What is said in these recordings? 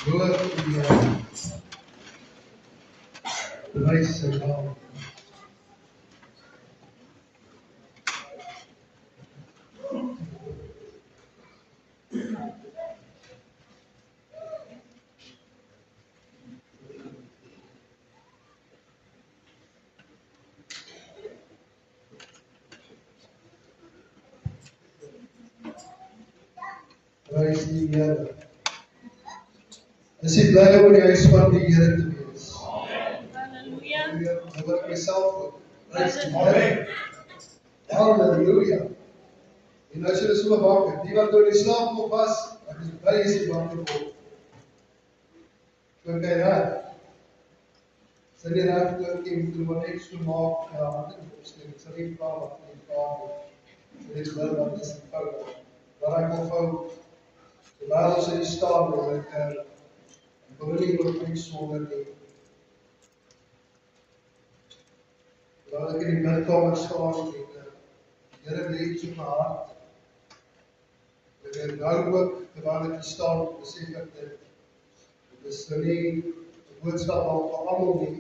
Lord, bewys sy naam. Prys die Here. Is jy bly om in die huis van die Here te wees? Halleluja. Nou wil ek myself ook. Prys die Here. Halleluja. En as jy is so wakker, die wat door die slaap nog was, ek is bly as jy wakker word. Oké, ja. Sal jy raak ook nie, moet jy maar net so maak, ja, wat ek opstel, ek sal nie vra wat in die kamer, sal net wil wat is die fout, waar ek al fout, terwijl ons in die staan, wil ek wil nie ook nie sonder nie. Terwijl ek in die midkamer staan, en die Here lê iets op my hart, en nou ook, terwijl ek staan, besef ek dit, dit is nou nie die boodskap al vir almal nie,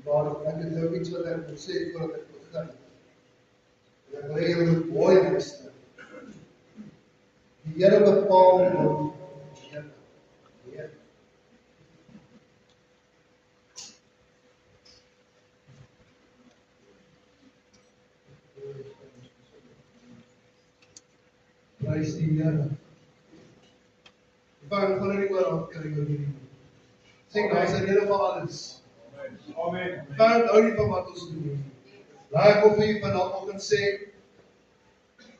maar ek het nou iets wat ek moet sê voordat ek begin. En ek wil julle mooi luister. Die Here bepaal hom Here. Prys die Here. Ek gaan nie oor afkry oor hierdie. Sê nou is die Here vir alles. Amen. Gaan hou nie van wat ons doen nie. Laat ek op hier vanoggend sê,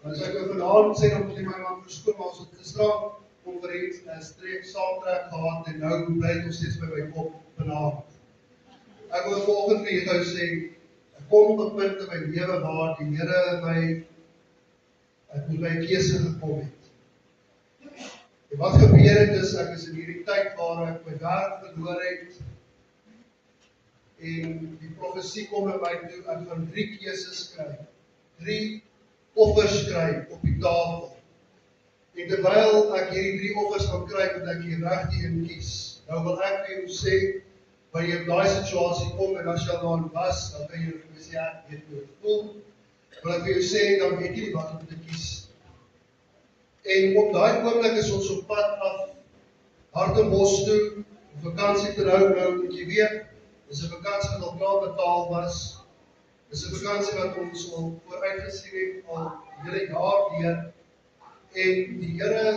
as ek vanaand sê, dan moet jy my man verskoon, maar ons het gisteraan konferensie, 'n streek saamtrek gehad, en nou bly dit nog steeds by my kop vanaand. Ek wil vanoggend vir julle sê, ek kom op 'n punt in my lewe waar die Here ek moet my keuse gekom het. En wat gebeur het is, ek is in hierdie tyd waar ek my werk verloor het, en die profesie kom na my toe, ek gaan 3 keuses kry, 3 offers kry op die tafel. En terwyl ek hierdie 3 offers gaan kry, moet ek die regte een kies. Nou wil ek vir jou sê, wanneer jy in daai situasie kom, en as jy al daar was, dan kan jy vir my sê, ek weet hoe ek voel, wil ek vir jou sê, dan weet jy nie wat om te kies. En op daai oomblik is ons op pad af, Hartenbos toe, op vakansie te nou, moet jy weet, dis 'n vakansie wat al klaar betaal was. Dis 'n vakansie wat ons al vooruitgesien het al hele jaar weer. En die Here